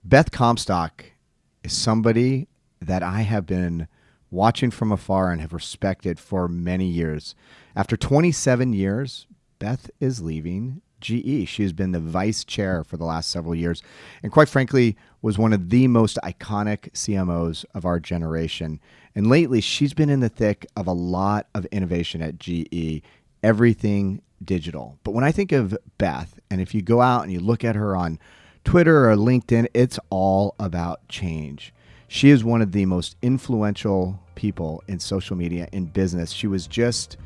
Beth Comstock is somebody that I have been watching from afar and have respected for many years. After 27 years, Beth is leaving GE. She has been the vice chair for the last several years, and quite frankly, was one of the most iconic CMOs of our generation. And lately, she's been in the thick of a lot of innovation at GE, everything digital. But when I think of Beth, and if you go out and you look at her on Twitter or LinkedIn, it's all about change. She is one of the most influential people in social media in business. She was just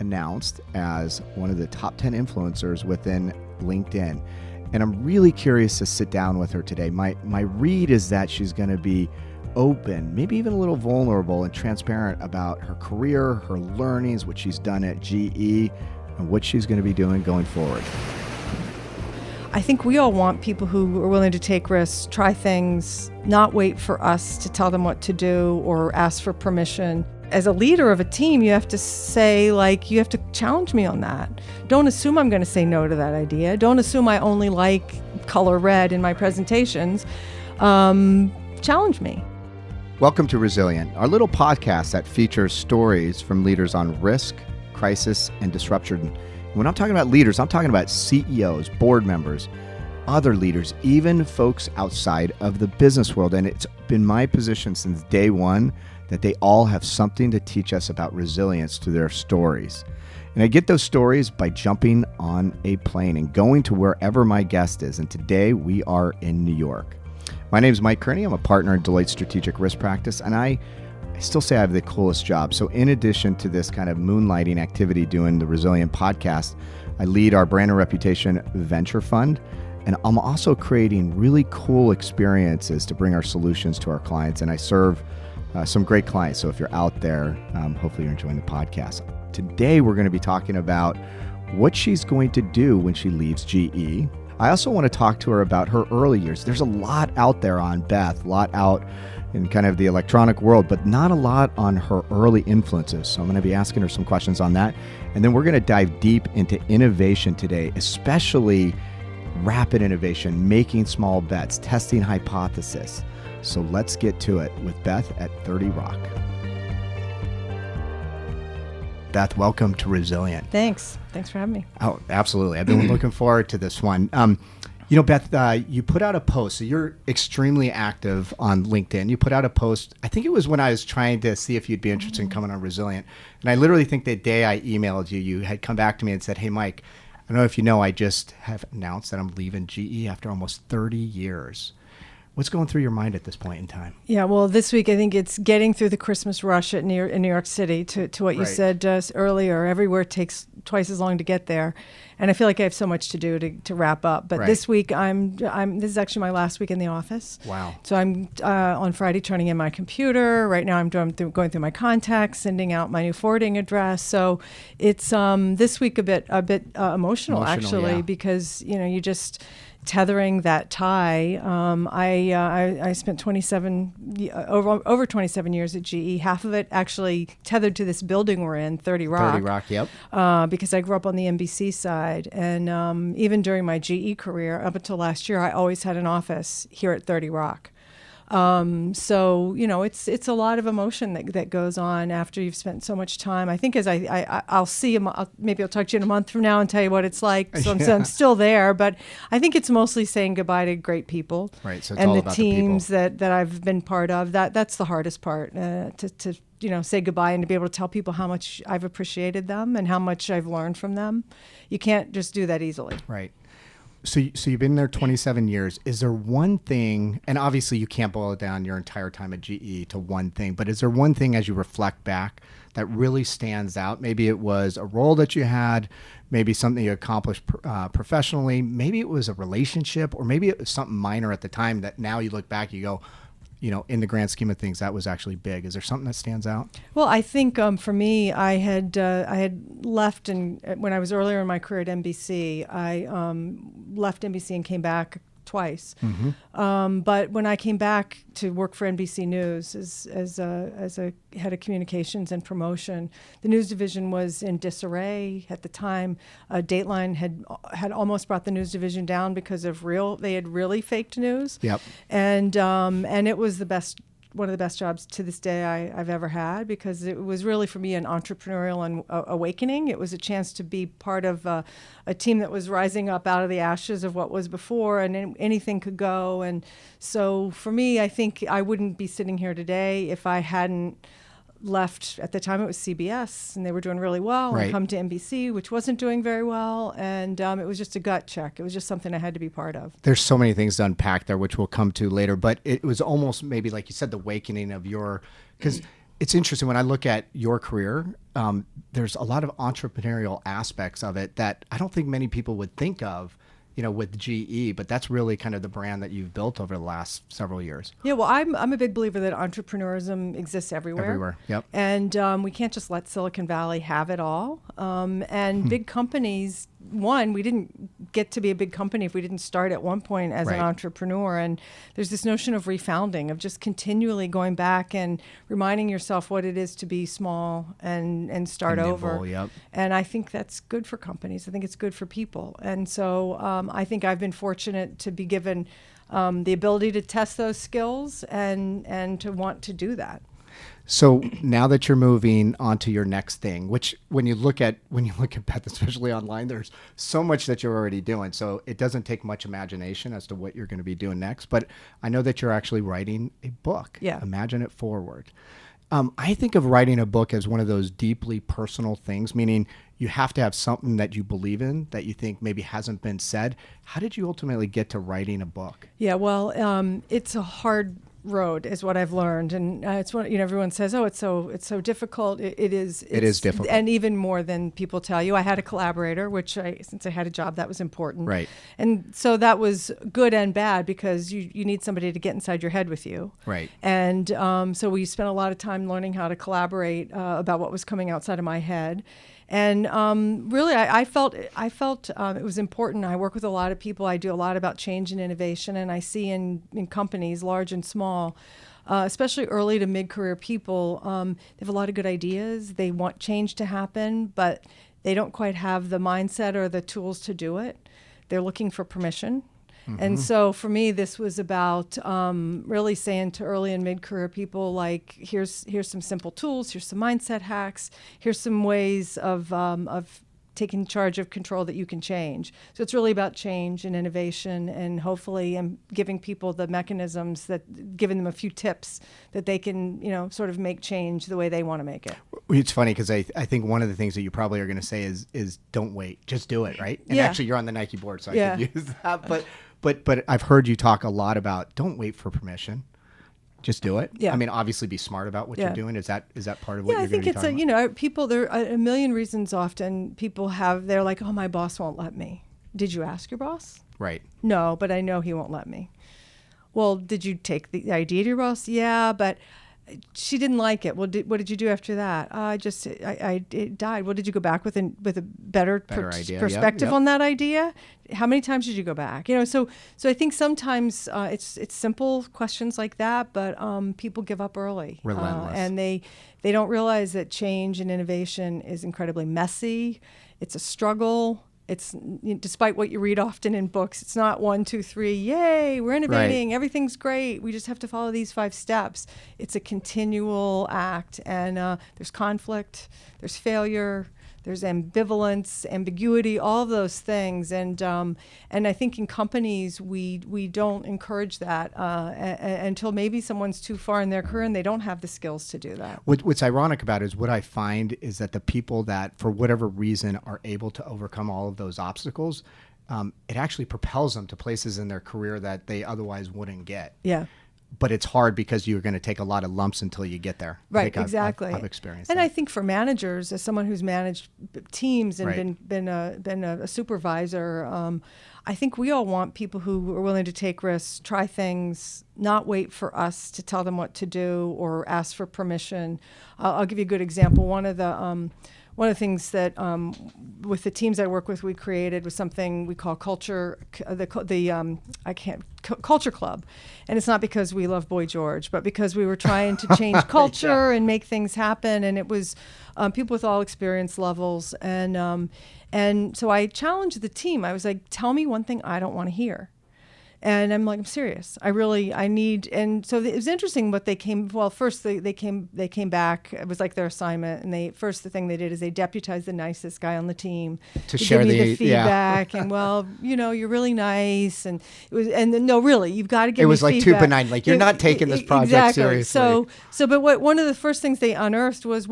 announced as one of the top 10 influencers within LinkedIn. And I'm really curious to sit down with her today. My read is that she's going to be open, maybe even a little vulnerable and transparent about her career, her learnings, what she's done at GE, and what she's going to be doing going forward. I think we all want people who are willing to take risks, try things, not wait for us to tell them what to do or ask for permission. As a leader of a team, you have to say, you have to challenge me on that. Don't assume I'm going to say no to that idea. Don't assume I only like color red in my presentations. Challenge me. Welcome to Resilient, our little podcast that features stories from leaders on risk, crisis, and disruption. When I'm talking about leaders, I'm talking about CEOs, board members, other leaders, even folks outside of the business world. And it's been my position since day one that they all have something to teach us about resilience through their stories. And I get those stories by jumping on a plane and going to wherever my guest is. And today we are in New York. My name is Mike Kearney. I'm a partner in Deloitte Strategic Risk Practice, and I still say I have the coolest job. So in addition to this kind of moonlighting activity doing the Resilient podcast, I lead our brand and reputation venture fund. And I'm also creating really cool experiences to bring our solutions to our clients. And I serve some great clients. So if you're out there, hopefully you're enjoying the podcast. Today, we're going to be talking about what she's going to do when she leaves GE. I also want to talk to her about her early years. There's a lot out there on Beth, a lot out in kind of the electronic world, but not a lot on her early influences. So I'm going to be asking her some questions on that. And then we're going to dive deep into innovation today, especially rapid innovation, making small bets, testing hypothesis. So let's get to it with Beth at 30 Rock. Beth, welcome to Resilient. Thanks for having me. Oh, absolutely. I've been looking forward to this one. Beth, you put out a post. So you're extremely active on LinkedIn. You put out a post, I think it was when I was trying to see if you'd be interested in coming on Resilient. And I literally think the day I emailed you, you had come back to me and said, hey, Mike, I don't know if you know, I just have announced that I'm leaving GE after almost 30 years. What's going through your mind at this point in time? Yeah, well, this week I think it's getting through the Christmas rush in New York City to what you said earlier. Everywhere takes twice as long to get there, and I feel like I have so much to do to wrap up. But this week this is actually my last week in the office. Wow! So I'm on Friday turning in my computer. Right now I'm going through my contacts, sending out my new forwarding address. So it's this week a bit emotional actually, because you just tethering that tie. I spent over 27 years at GE. Half of it actually tethered to this building we're in, 30 Rock. 30 Rock, yep. Because I grew up on the NBC side, and even during my GE career, up until last year, I always had an office here at 30 Rock. So it's a lot of emotion that goes on after you've spent so much time. I think as I'll see him, maybe I'll talk to you in a month from now and tell you what it's like. So I'm still there, but I think it's mostly saying goodbye to great people, right? So it's and all the about teams the people. that I've been part of. That's the hardest part, to say goodbye and to be able to tell people how much I've appreciated them and how much I've learned from them. You can't just do that easily, right? So you've been there 27 years. Is there one thing, and obviously you can't boil it down your entire time at GE to one thing, but is there one thing as you reflect back that really stands out? Maybe it was a role that you had, maybe something you accomplished professionally, maybe it was a relationship, or maybe it was something minor at the time that now you look back, you go, in the grand scheme of things, that was actually big. Is there something that stands out? Well, I think for me, I had left, and when I was earlier in my career at NBC, I left NBC and came back twice. But when I came back to work for NBC News as a head of communications and promotion, the news division was in disarray at the time. Dateline had almost brought the news division down because of they had really faked news. Yep. And it was one of the best jobs to this day I've ever had, because it was really, for me, an entrepreneurial awakening. It was a chance to be part of a team that was rising up out of the ashes of what was before, and anything could go. And so for me, I think I wouldn't be sitting here today if I hadn't left. At the time it was CBS, and they were doing really well, right. and come to NBC, which wasn't doing very well, and it was just a gut check. It was just something I had to be part of. There's so many things to unpack there, which we'll come to later, but it was almost maybe, like you said, the awakening of because it's interesting when I look at your career, there's a lot of entrepreneurial aspects of it that I don't think many people would think of, with GE, but that's really kind of the brand that you've built over the last several years. Yeah, well, I'm a big believer that entrepreneurism exists everywhere. Everywhere, yep. And we can't just let Silicon Valley have it all. And big companies, we didn't get to be a big company if we didn't start at one point as right. an entrepreneur. And there's this notion of refounding, of just continually going back and reminding yourself what it is to be small and start over. Yep. And I think that's good for companies. I think it's good for people. And so I think I've been fortunate to be given the ability to test those skills and to want to do that. So now that you're moving on to your next thing, which when you look at Beth, especially online, there's so much that you're already doing. So it doesn't take much imagination as to what you're going to be doing next. But I know that you're actually writing a book. Yeah. Imagine It Forward. I think of writing a book as one of those deeply personal things, meaning you have to have something that you believe in that you think maybe hasn't been said. How did you ultimately get to writing a book? Yeah, well, it's a hard road, is what I've learned, and it's what everyone says. Oh, it's so difficult. It is. It is difficult, and even more than people tell you. I had a collaborator, which since I had a job, that was important. Right. And so that was good and bad, because you need somebody to get inside your head with you. Right. And so we spent a lot of time learning how to collaborate about what was coming outside of my head. And really, I felt it was important. I work with a lot of people. I do a lot about change and innovation, and I see in companies, large and small, especially early to mid-career people, they have a lot of good ideas. They want change to happen, but they don't quite have the mindset or the tools to do it. They're looking for permission. Mm-hmm. And so for me, this was about really saying to early and mid-career people, like, here's some simple tools, here's some mindset hacks, here's some ways of taking charge of control that you can change. So it's really about change and innovation, and hopefully giving people the mechanisms, giving them a few tips that they can, sort of make change the way they want to make it. It's funny because I think one of the things that you probably are going to say is don't wait, just do it, right? And actually you're on the Nike board, so I could use that. But I've heard you talk a lot about don't wait for permission. Just do it. Yeah. I mean, obviously be smart about what you're doing. Is that part of what you're going to be talking about? Yeah, I think it's people, there are a million reasons often people they're like, oh, my boss won't let me. Did you ask your boss? Right. No, but I know he won't let me. Well, did you take the idea to your boss? Yeah, but she didn't like it. Well, what did you do after that? It died. Well, did you go back with a better idea. perspective on that idea? How many times did you go back? So I think sometimes it's simple questions like that, but people give up early. Relentless. And they don't realize that change and innovation is incredibly messy. It's a struggle. It's, despite what you read often in books, it's not 1, 2, 3, yay, we're innovating, right. Everything's great. We just have to follow these 5 steps. It's a continual act, and there's conflict, there's failure, there's ambivalence, ambiguity, all of those things. And I think in companies, we don't encourage that until maybe someone's too far in their career and they don't have the skills to do that. What's ironic about it is what I find is that the people that, for whatever reason, are able to overcome all of those obstacles, it actually propels them to places in their career that they otherwise wouldn't get. Yeah. But it's hard because you're going to take a lot of lumps until you get there. Right, exactly. I've experienced and that. I think for managers, as someone who's managed teams and right. been a supervisor, I think we all want people who are willing to take risks, try things, not wait for us to tell them what to do or ask for permission. I'll give you a good example. One of one of the things that with the teams I work with, we created was something we call culture, culture club, and it's not because we love Boy George, but because we were trying to change culture and make things happen, and it was people with all experience levels, and so I challenged the team. I was like, tell me one thing I don't want to hear. And I'm like, I'm serious. I need. And so it was interesting what they came. Well, first they came back. It was like their assignment. And the thing they did is they deputized the nicest guy on the team to share give me the feedback. And well, you're really nice. And it was. And no, really, you've got to give. It was like feedback. too benign. Like you're not taking this project seriously. But one of the first things they unearthed was,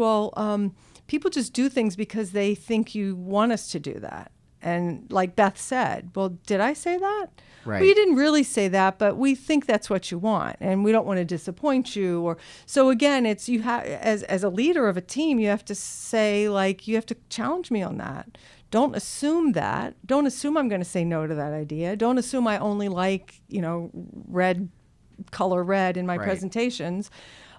people just do things because they think you want us to do that. And like Beth said, well, did I say that? Right. Well, you didn't really say that, but we think that's what you want, and we don't want to disappoint you. So again, it's you have as a leader of a team, you have to say, like, you have to challenge me on that. Don't assume that. Don't assume I'm going to say no to that idea. Don't assume I only like color red in my presentations.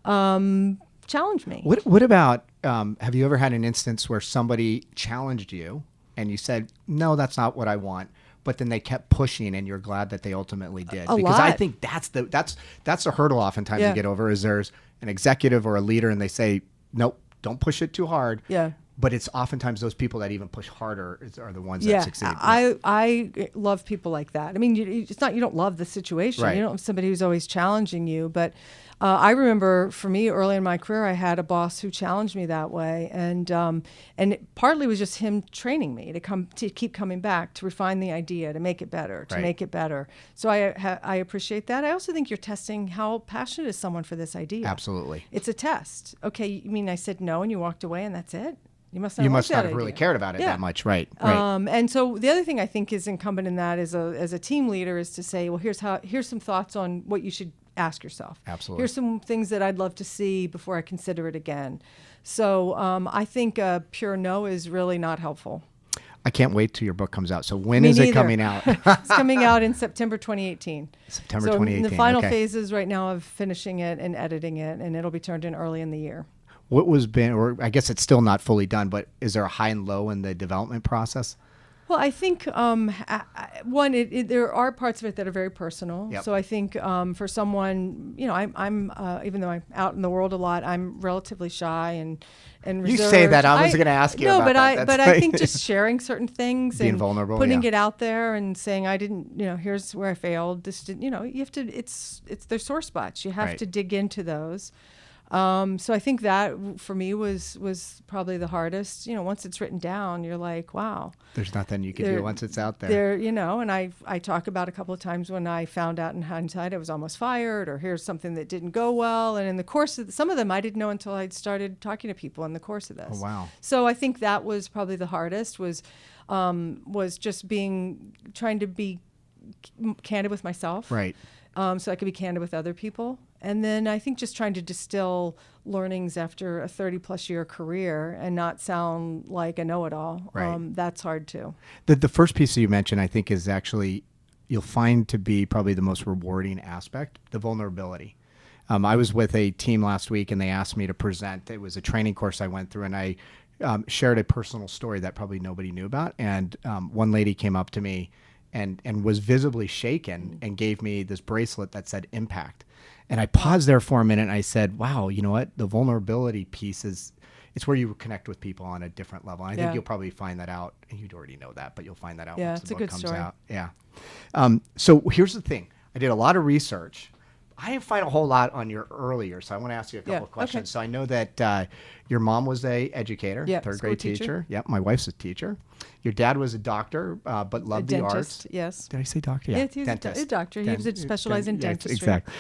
Challenge me. What about? Have you ever had an instance where somebody challenged you and you said, no, that's not what I want, but then they kept pushing and you're glad that they ultimately did? Because I think that's the hurdle oftentimes to get over, is there's an executive or a leader and they say, nope, don't push it too hard. Yeah. But it's oftentimes those people that even push harder are the ones that succeed. I love people like that. I mean, it's not you don't love the situation. Right. You don't have somebody who's always challenging you. But I remember for me early in my career, I had a boss who challenged me that way, and it partly was just him training me to keep coming back, to refine the idea, to make it better, make it better. So I appreciate that. I also think you're testing how passionate is someone for this idea. Absolutely. It's a test. Okay, you mean I said no and you walked away and that's it? You must not have really cared about it that much, right? And so the other thing I think is incumbent in that as a team leader is to say, well, here's some thoughts on what you should ask yourself. Absolutely. Here's some things that I'd love to see before I consider it again. So I think pure no is really not helpful. I can't wait till your book comes out. So when is it coming out? It's coming out in September 2018. September 2018. In the final phases right now of finishing it and editing it, and it'll be turned in early in the year. What or I guess it's still not fully done, but is there a high and low in the development process? Well, I think there are parts of it that are very personal. Yep. So I think for someone, I'm even though I'm out in the world a lot, I'm relatively shy and reserved. You say that. I was going to ask you about that. But I think just sharing certain things being and vulnerable, putting it out there and saying I didn't, here's where I failed. This didn't, you have to. It's their sore spots. You have to dig into those. So I think that for me was probably the hardest. Once it's written down, you're like, wow. There's nothing you can do once it's out there. And I talk about a couple of times when I found out in hindsight I was almost fired, or here's something that didn't go well. And in the course of some of them, I didn't know until I'd started talking to people in the course of this. Oh, wow. So I think that was probably the hardest was just trying to be candid with myself. Right. So I could be candid with other people. And then I think just trying to distill learnings after a 30-plus year career and not sound like a know-it-all. Right. That's hard too. The first piece that you mentioned, I think, is actually you'll find to be probably the most rewarding aspect, the vulnerability. I was with a team last week and they asked me to present. It was a training course I went through, and I shared a personal story that probably nobody knew about. And one lady came up to me and was visibly shaken and gave me this bracelet that said impact. And I paused there for a minute and I said, wow, you know what? The vulnerability piece it's where you connect with people on a different level. And I think you'll probably find that out. And you'd already know that, but you'll find that out once the book comes out. Yeah. So here's the thing. I did a lot of research. I didn't find a whole lot on your earlier, so I want to ask you a couple of questions. Okay. So I know that your mom was a educator, third grade teacher. Yep, my wife's a teacher. Your dad was a doctor, but loved the arts. Yes. Did I say doctor? Yeah, he was a doctor. He was specialized in dentistry. Exactly.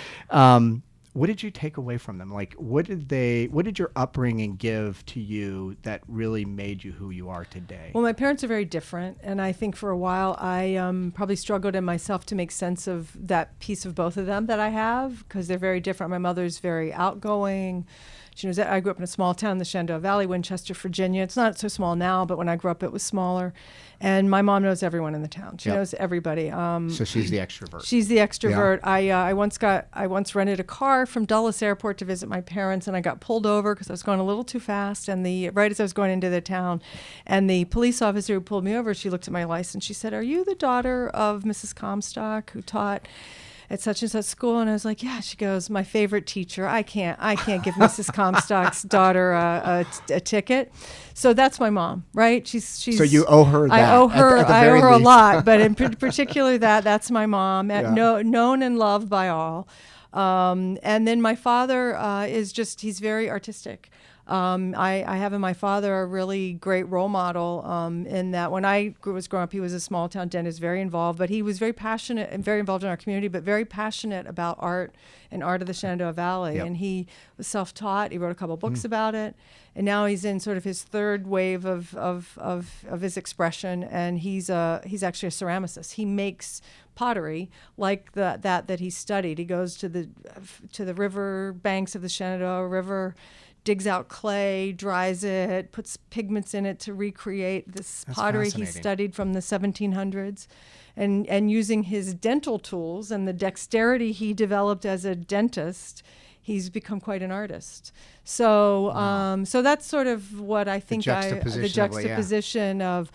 What did you take away from them? Like, what did your upbringing give to you that really made you who you are today? Well, my parents are very different, and I think for a while I probably struggled in myself to make sense of that piece of both of them that I have, because they're very different. My mother's very outgoing. She knows that I grew up in a small town, the Shenandoah Valley, Winchester, Virginia. It's not so small now, but when I grew up, it was smaller. And my mom knows everyone in the town. She knows everybody. So she's the extrovert. She's the extrovert. Yeah. I once rented a car from Dulles Airport to visit my parents, and I got pulled over because I was going a little too fast. And right as I was going into the town, and the police officer who pulled me over, she looked at my license. She said, "Are you the daughter of Mrs. Comstock who taught at such and such school?" And I was like, "Yeah." She goes, "My favorite teacher. I can't give Mrs. Comstock's daughter a ticket." So that's my mom, right? She's. So you owe her that. I owe her. At the I very owe her least. a lot, but in particular that's my mom. Known and loved by all. And then my father he's very artistic. I have in my father a really great role model in that when I was growing up, he was a small town dentist, very involved, but he was very passionate and very involved in our community, but very passionate about art and art of the Shenandoah Valley. And he was self-taught. He wrote a couple books about it. And now he's in sort of his third wave of his expression. And he's actually a ceramicist. He makes pottery like that he studied. He goes to the river banks of the Shenandoah River, digs out clay, dries it, puts pigments in it to recreate this pottery he studied from the 1700s. And using his dental tools and the dexterity he developed as a dentist, he's become quite an artist. So so that's sort of what I think the juxtaposition of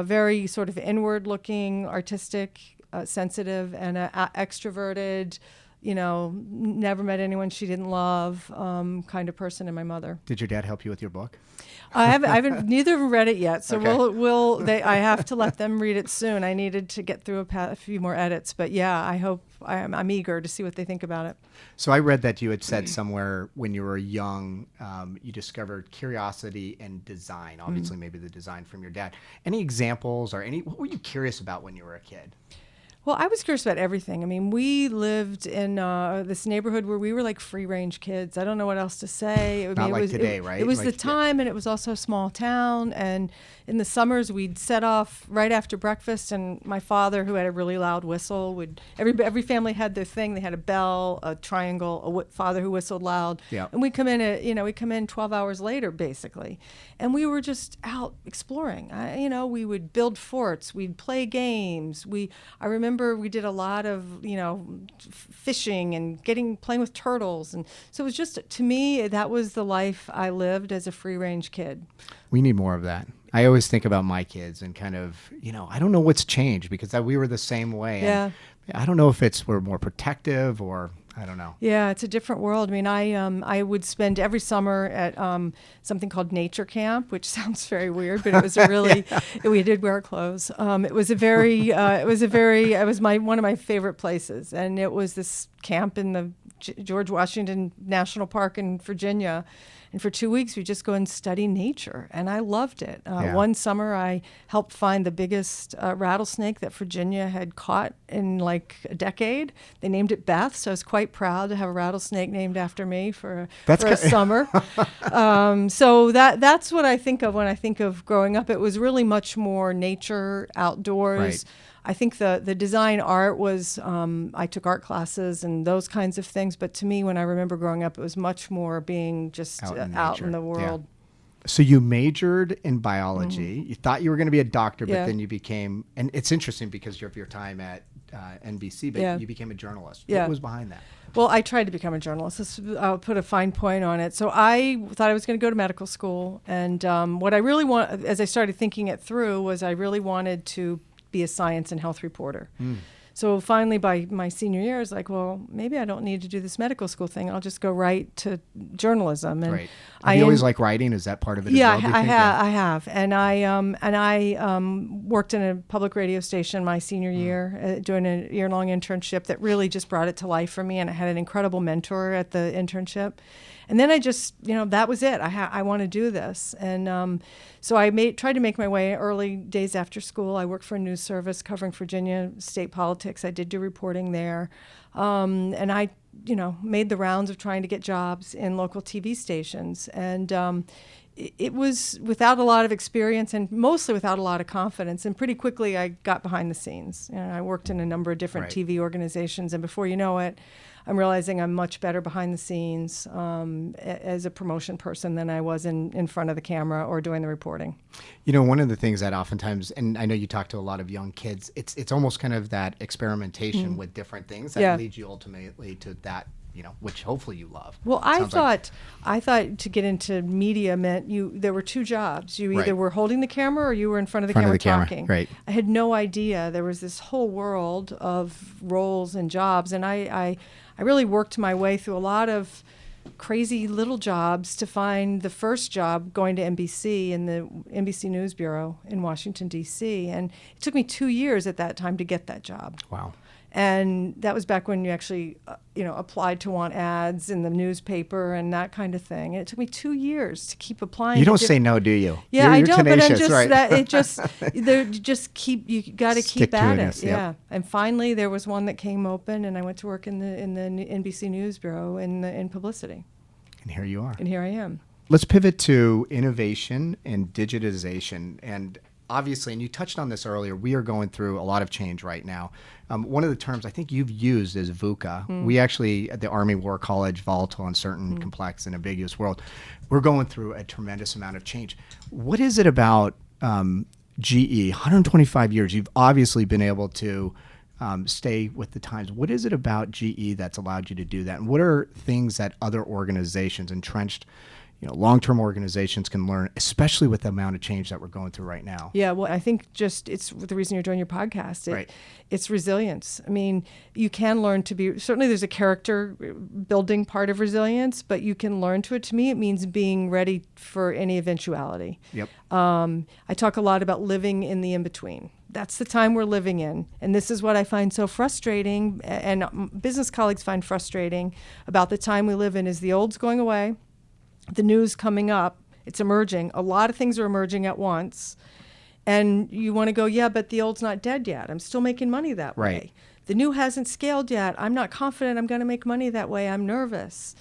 very sort of inward-looking, artistic, sensitive, and extroverted, never met anyone she didn't love, kind of person in my mother. Did your dad help you with your book? I haven't neither of them read it yet, so I have to let them read it soon. I needed to get through a few more edits, but yeah, I'm eager to see what they think about it. So I read that you had said somewhere when you were young, you discovered curiosity and design. Obviously, maybe the design from your dad. Any examples or what were you curious about when you were a kid? Well, I was curious about everything. I mean, we lived in this neighborhood where we were like free-range kids. I don't know what else to say. Not like today, right? It was the time, and it was also a small town. And in the summers, we'd set off right after breakfast, and my father, who had a really loud whistle, every family had their thing. They had a bell, a triangle, a father who whistled loud. Yeah. And we'd come in 12 hours later, basically. And we were just out exploring. We would build forts. We'd play games. I remember we did a lot of, fishing and playing with turtles. And so it was just, to me, that was the life I lived as a free-range kid. We need more of that. I always think about my kids and kind of, I don't know what's changed because we were the same way. Yeah. And I don't know if we're more protective or I don't know. Yeah, it's a different world. I mean, I would spend every summer at something called nature camp, which sounds very weird, but it was a really we did wear clothes. It was one of my favorite places, and it was this camp in the George Washington National Park in Virginia. And for 2 weeks, we just go and study nature, and I loved it. One summer, I helped find the biggest rattlesnake that Virginia had caught in like a decade. They named it Beth, so I was quite proud to have a rattlesnake named after me for a summer. So that's what I think of when I think of growing up. It was really much more nature, outdoors. Right. I think the design art was, I took art classes and those kinds of things. But to me, when I remember growing up, it was much more being just out in the world. Yeah. So you majored in biology. You thought you were going to be a doctor, but then you became, and it's interesting because of your time at NBC, but you became a journalist. What was behind that? Well, I tried to become a journalist. I'll put a fine point on it. So I thought I was going to go to medical school. And what I really as I started thinking it through, was I really wanted to be a science and health reporter. So finally, by my senior year, I was like, well, maybe I don't need to do this medical school thing. I'll just go right to journalism. And right. Have you always liked writing? Is that part of it? Yeah, as well, I have. And I worked in a public radio station my senior year, doing a year-long internship that really just brought it to life for me. And I had an incredible mentor at the internship. And then I just, that was it. I want to do this. And so I tried to make my way early days after school. I worked for a news service covering Virginia state politics. I did do reporting there. And I made the rounds of trying to get jobs in local TV stations. And it was without a lot of experience and mostly without a lot of confidence. And pretty quickly I got behind the scenes. And I worked in a number of different TV organizations. And before you know it, I'm realizing I'm much better behind the scenes as a promotion person than I was in front of the camera or doing the reporting. One of the things that oftentimes, and I know you talk to a lot of young kids, it's almost kind of that experimentation with different things that leads you ultimately to that, which hopefully you love. Well, I thought to get into media meant there were two jobs. You either were holding the camera or you were in front of the camera talking. Right. I had no idea there was this whole world of roles and jobs, and I really worked my way through a lot of crazy little jobs to find the first job going to NBC in the NBC News Bureau in Washington, D.C. And it took me 2 years at that time to get that job. Wow. And that was back when you actually, applied to want ads in the newspaper and that kind of thing. And it took me 2 years to keep applying. You don't say no, do you? Yeah, I don't. Tenacious, but I'm just right? you got to keep at it. Yeah. Yep. And finally, there was one that came open, and I went to work in the NBC News Bureau in publicity. And here you are. And here I am. Let's pivot to innovation and digitization. And obviously, and you touched on this earlier, we are going through a lot of change right now. One of the terms I think you've used is VUCA. We actually, at the Army War College, volatile, uncertain, complex, and ambiguous world, we're going through a tremendous amount of change. What is it about GE, 125 years, you've obviously been able to stay with the times. What is it about GE that's allowed you to do that? And what are things that other organizations, entrenched long-term organizations can learn, especially with the amount of change that we're going through right now? Yeah, well, I think it's the reason you're doing your podcast. It's resilience. I mean, you can learn to be, certainly there's a character building part of resilience, but you can learn to it. To me, it means being ready for any eventuality. Yep. I talk a lot about living in the in-between. That's the time we're living in. And this is what I find so frustrating, and business colleagues find frustrating about the time we live in, is the old's going away. The new's coming up, it's emerging. A lot of things are emerging at once. And you want to go, yeah, but the old's not dead yet. I'm still making money that way. The new hasn't scaled yet. I'm not confident I'm going to make money that way. I'm nervous.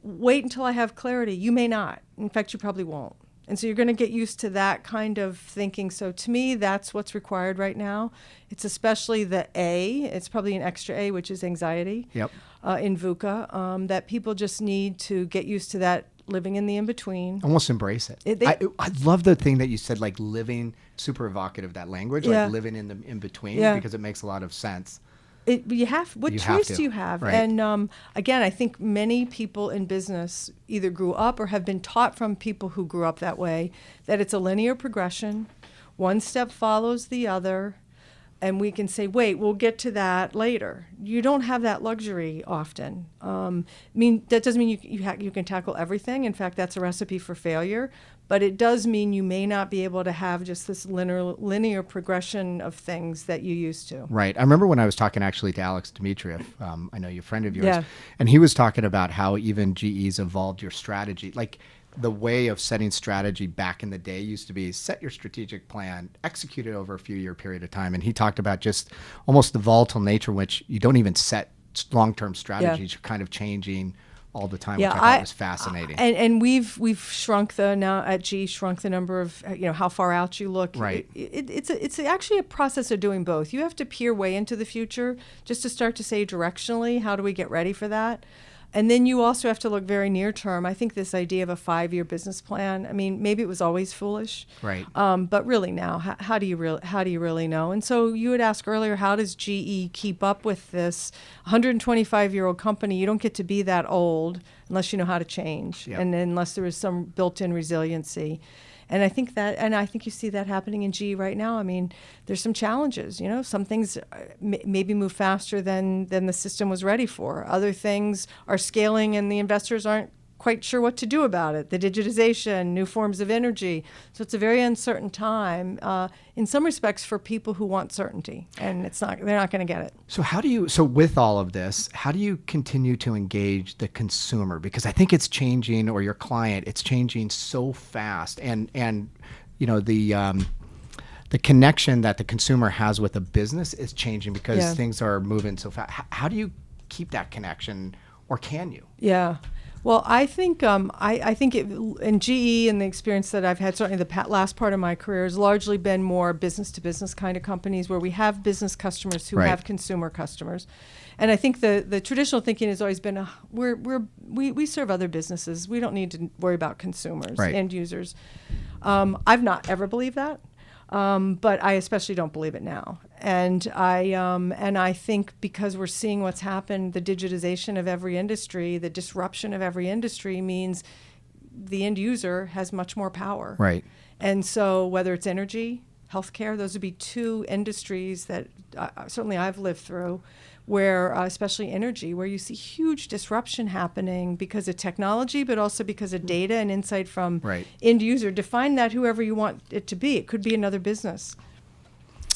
Wait until I have clarity. You may not. In fact, you probably won't. And so you're going to get used to that kind of thinking. So to me, that's what's required right now. It's especially the A. It's probably an extra A, which is anxiety. Yep. In VUCA, that people just need to get used to that living in the in-between. Almost embrace it. I love the thing that you said, like living, super evocative, that language, like living in the in-between, because it makes a lot of sense. What choice do you have? Right. And again, I think many people in business either grew up or have been taught from people who grew up that way, that it's a linear progression. One step follows the other. And we can say, wait, we'll get to that later. You don't have that luxury often. That doesn't mean you can tackle everything. In fact, that's a recipe for failure. But it does mean you may not be able to have just this linear progression of things that you used to. Right. I remember when I was talking actually to Alex Dmitriev, I know you're a friend of yours, and he was talking about how even GE's evolved your strategy. Like, the way of setting strategy back in the day used to be set your strategic plan, execute it over a few year period of time. And he talked about just almost the volatile nature in which you don't even set long-term strategies. You're kind of changing all the time, which I thought was fascinating. And we've shrunk now at GE, shrunk the number of, how far out you look. Right. It's actually a process of doing both. You have to peer way into the future just to start to say directionally, how do we get ready for that? And then you also have to look very near term. I think this idea of a 5-year business plan, I mean, maybe it was always foolish. Right. But really now, how do you really know? And so you had asked earlier, how does GE keep up with this 125-year-old company? You don't get to be that old unless you know how to change, and unless there is some built-in resiliency. And I think you see that happening in GE right now. I mean, there's some challenges. Some things maybe move faster than the system was ready for. Other things are scaling, and the investors aren't quite sure what to do about it. The digitization, new forms of energy. So it's a very uncertain time in some respects for people who want certainty, and they're not going to get it. So with all of this, how do you continue to engage the consumer? Because I think it's changing, or your client, it's changing so fast, and the connection that the consumer has with a business is changing because things are moving so fast. How do you keep that connection, or can you? Yeah. Well, I think in GE and the experience that I've had, certainly the last part of my career, has largely been more business to business kind of companies where we have business customers who have consumer customers. And I think the traditional thinking has always been, we serve other businesses. We don't need to worry about consumers, end users. I've not ever believed that. But I especially don't believe it now. And I think because we're seeing what's happened, the digitization of every industry, the disruption of every industry means the end user has much more power. Right. And so whether it's energy, healthcare, those would be two industries that certainly I've lived through, where especially energy, where you see huge disruption happening because of technology, but also because of data and insight from end user. Define that whoever you want it to be. It could be another business.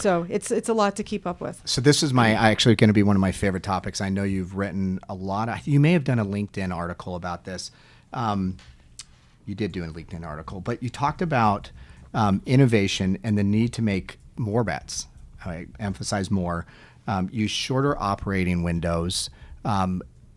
So it's a lot to keep up with. So this is actually going to be one of my favorite topics. I know you've written a lot. You may have done a LinkedIn article about this. You did do a LinkedIn article, but you talked about innovation and the need to make more bets. I emphasize more. Use shorter operating windows,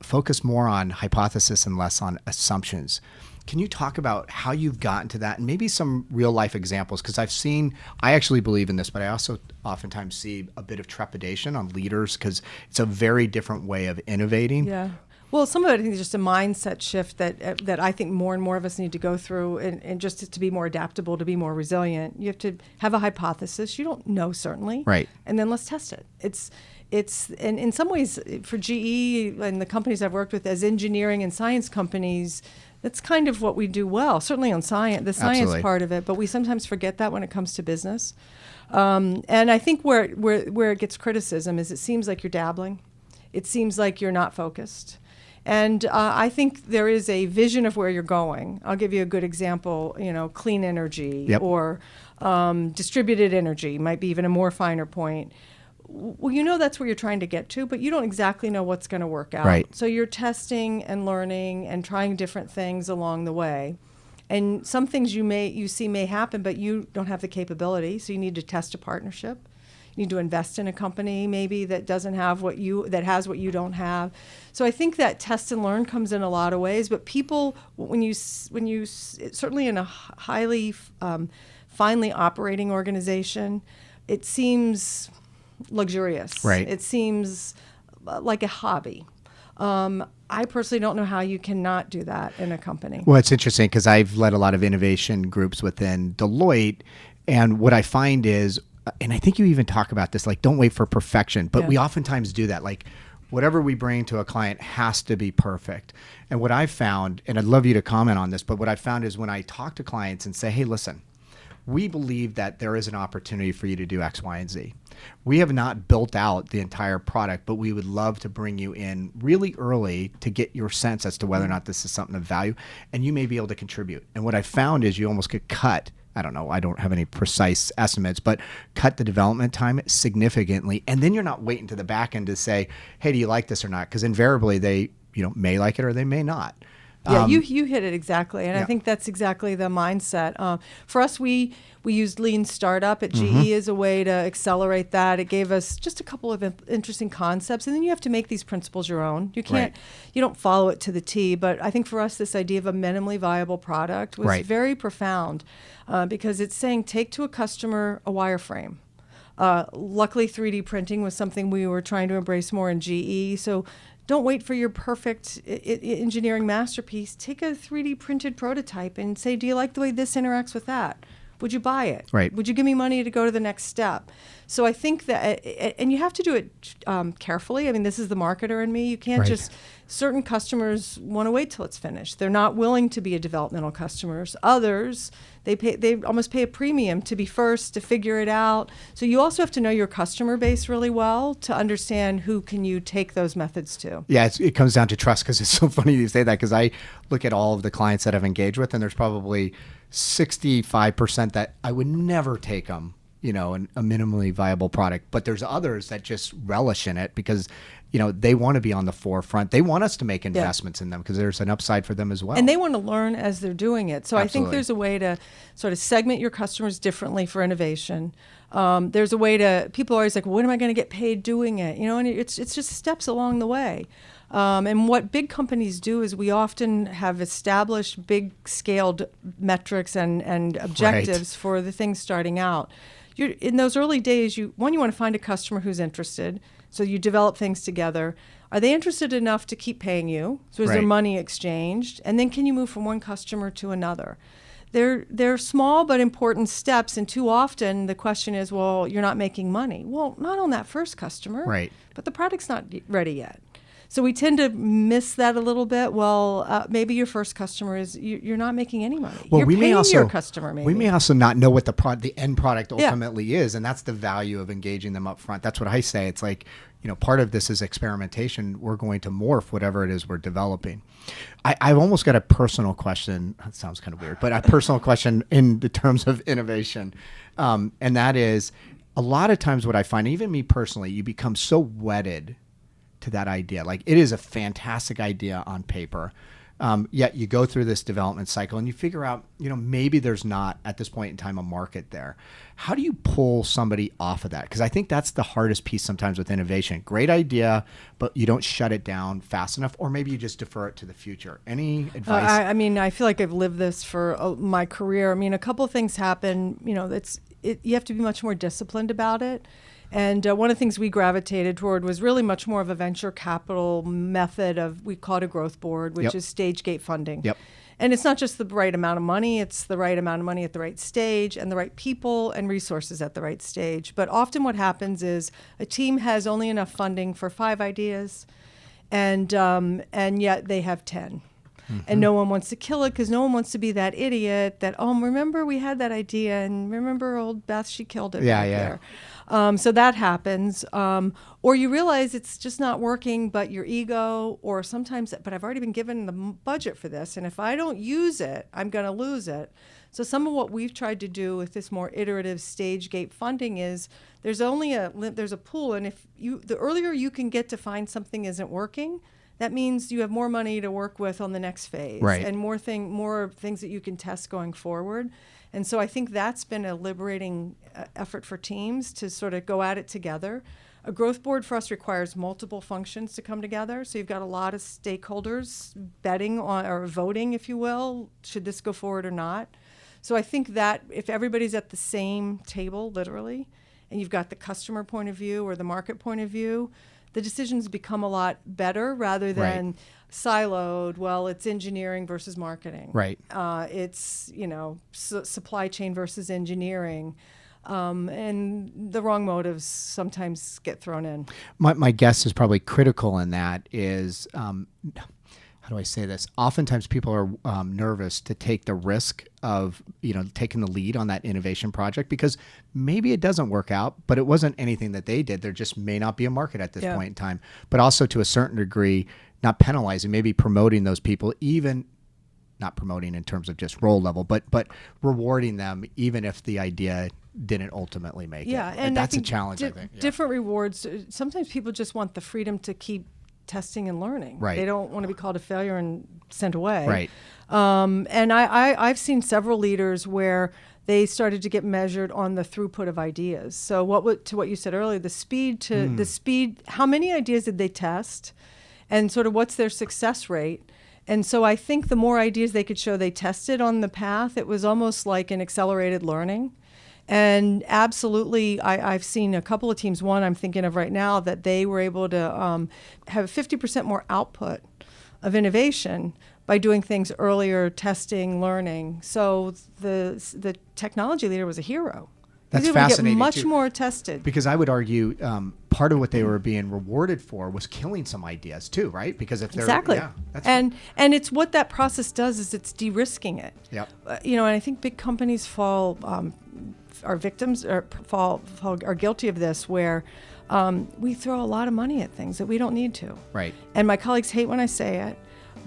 focus more on hypothesis and less on assumptions. Can you talk about how you've gotten to that and maybe some real life examples? Because I actually believe in this, but I also oftentimes see a bit of trepidation on leaders because it's a very different way of innovating. Yeah. Well, some of it I think is just a mindset shift that I think more and more of us need to go through, and just to be more adaptable, to be more resilient. You have to have a hypothesis. You don't know certainly, right? And then let's test it. And in some ways, for GE and the companies I've worked with as engineering and science companies, that's kind of what we do well. Certainly on the science Absolutely. Part of it, but we sometimes forget that when it comes to business. And I think where it gets criticism is it seems like you're dabbling. It seems like you're not focused. And I think there is a vision of where you're going. I'll give you a good example, clean energy or distributed energy might be even a more finer point. Well, that's where you're trying to get to, but you don't exactly know what's going to work out. Right. So you're testing and learning and trying different things along the way. And some things you see may happen, but you don't have the capability, so you need to test a partnership. You need to invest in a company maybe that has what you don't have. So I think that test and learn comes in a lot of ways. But people, when you certainly in a highly finely operating organization, it seems luxurious. Right. It seems like a hobby. I personally don't know how you cannot do that in a company. Well, it's interesting because I've led a lot of innovation groups within Deloitte, and what I find is, and I think you even talk about this, like don't wait for perfection, but we oftentimes do that. Like whatever we bring to a client has to be perfect. And what I've found, and I'd love you to comment on this, but what I found is when I talk to clients and say, hey, listen, we believe that there is an opportunity for you to do X, Y, and Z. We have not built out the entire product, but we would love to bring you in really early to get your sense as to whether or not this is something of value, and you may be able to contribute. And what I found is you almost get cut. I don't know, I don't have any precise estimates, but cut the development time significantly. And then you're not waiting to the back end to say, hey, do you like this or not? Because invariably they may like it or they may not. Yeah, you hit it exactly. And I think that's exactly the mindset. For us, we used Lean Startup at GE as a way to accelerate that. It gave us just a couple of interesting concepts. And then you have to make these principles your own. You can't, you don't follow it to the T. But I think for us, this idea of a minimally viable product was very profound because it's saying take to a customer a wireframe. Luckily, 3D printing was something we were trying to embrace more in GE. So don't wait for your perfect engineering masterpiece. Take a 3D printed prototype and say, do you like the way this interacts with that? Would you buy it? Right. Would you give me money to go to the next step? So I think that, and you have to do it carefully. I mean, this is the marketer in me. You can't just, certain customers want to wait till it's finished. They're not willing to be a developmental customers. Others, they almost pay a premium to be first, to figure it out. So you also have to know your customer base really well to understand who can you take those methods to. Yeah, it comes down to trust, because it's so funny you say that, because I look at all of the clients that I've engaged with, and there's probably 65% that I would never take them, a minimally viable product, but there's others that just relish in it because, they want to be on the forefront. They want us to make investments in them because there's an upside for them as well. And they want to learn as they're doing it. So Absolutely. I think there's a way to sort of segment your customers differently for innovation. There's a way to, people are always like, well, when am I going to get paid doing it? And it's just steps along the way. And what big companies do is we often have established big scaled metrics and objectives for the things starting out. In those early days, you want to find a customer who's interested. So you develop things together. Are they interested enough to keep paying you? So is their money exchanged? And then can you move from one customer to another? They're small but important steps, and too often the question is, well, you're not making money. Well, not on that first customer, right? But the product's not ready yet. So we tend to miss that a little bit. Well, maybe your first customer is you're not making any money. Well, you're paying your customer. Maybe we may also not know what the end product ultimately is, and that's the value of engaging them up front. That's what I say. It's like, part of this is experimentation. We're going to morph whatever it is we're developing. I've almost got a personal question. That sounds kind of weird, but a personal question in the terms of innovation, and that is, a lot of times what I find, even me personally, you become so wedded to that idea. Like, it is a fantastic idea on paper. Yet you go through this development cycle and you figure out, maybe there's not at this point in time a market there. How do you pull somebody off of that? Because I think that's the hardest piece sometimes with innovation. Great idea, but you don't shut it down fast enough, or maybe you just defer it to the future. Any advice? I feel like I've lived this for my career. A couple of things happen. You have to be much more disciplined about it. And one of the things we gravitated toward was really much more of a venture capital method we call it a growth board, which is stage gate funding. Yep. And it's not just the right amount of money, it's the right amount of money at the right stage and the right people and resources at the right stage. But often what happens is a team has only enough funding for 5 ideas, and yet they have 10. Mm-hmm. And no one wants to kill it because no one wants to be that idiot that, remember we had that idea and remember old Beth, she killed it there. So that happens. Or you realize it's just not working, but your ego, or sometimes, but I've already been given the budget for this, and if I don't use it, I'm going to lose it. So some of what we've tried to do with this more iterative stage gate funding is there's a pool, and the earlier you can get to find something isn't working, that means you have more money to work with on the next phase, and more things that you can test going forward. And so I think that's been a liberating effort for teams to sort of go at it together. A growth board for us requires multiple functions to come together. So you've got a lot of stakeholders betting on, or voting, if you will, should this go forward or not. So I think that if everybody's at the same table, literally, and you've got the customer point of view or the market point of view, the decisions become a lot better rather than siloed. Well, it's engineering versus marketing. Right. It's supply chain versus engineering, and the wrong motives sometimes get thrown in. My guess is probably critical in that is, how do I say this? Oftentimes people are nervous to take the risk of, taking the lead on that innovation project because maybe it doesn't work out, but it wasn't anything that they did. There just may not be a market at this point in time. But also to a certain degree, not penalizing, maybe promoting those people, even not promoting in terms of just role level, but rewarding them even if the idea didn't ultimately make it. And that's a challenge, I think. Different rewards. Sometimes people just want the freedom to keep testing and learning. Right. They don't want to be called a failure and sent away. Right. And I've seen several leaders where they started to get measured on the throughput of ideas. So to what you said earlier, the speed, how many ideas did they test, and sort of what's their success rate? And so I think the more ideas they could show they tested on the path, it was almost like an accelerated learning. And absolutely, I've seen a couple of teams, one I'm thinking of right now, that they were able to have 50% more output of innovation by doing things earlier, testing, learning. So the technology leader was a hero. That's fascinating. Much more tested. Because I would argue part of what they were being rewarded for was killing some ideas too, right? Because if they're exactly, and it's what that process does is it's de-risking it. Yep. And I think big companies are victims or are guilty of this, where we throw a lot of money at things that we don't need to. Right. And my colleagues hate when I say it,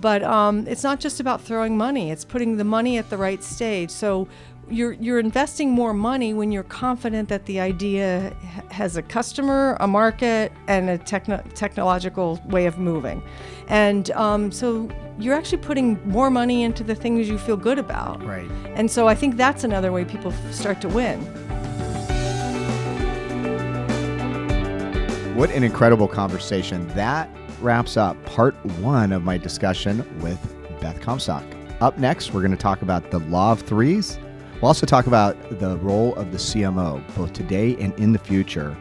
but it's not just about throwing money. It's putting the money at the right stage. So you're investing more money when you're confident that the idea has a customer, a market, and a technological way of moving. And so you're actually putting more money into the things you feel good about. Right. And so I think that's another way people start to win. What an incredible conversation. That wraps up part 1 of my discussion with Beth Comstock. Up next, we're going to talk about the law of threes. We'll also talk about the role of the CMO, both today and in the future.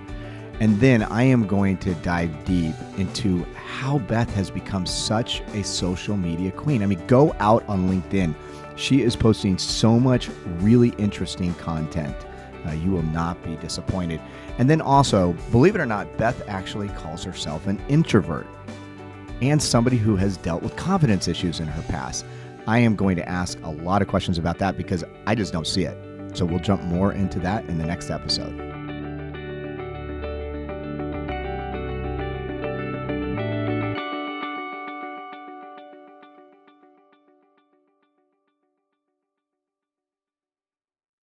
And then I am going to dive deep into how Beth has become such a social media queen. I mean, go out on LinkedIn. She is posting so much really interesting content. You will not be disappointed. And then also, believe it or not, Beth actually calls herself an introvert and somebody who has dealt with confidence issues in her past. I am going to ask a lot of questions about that because I just don't see it. So we'll jump more into that in the next episode.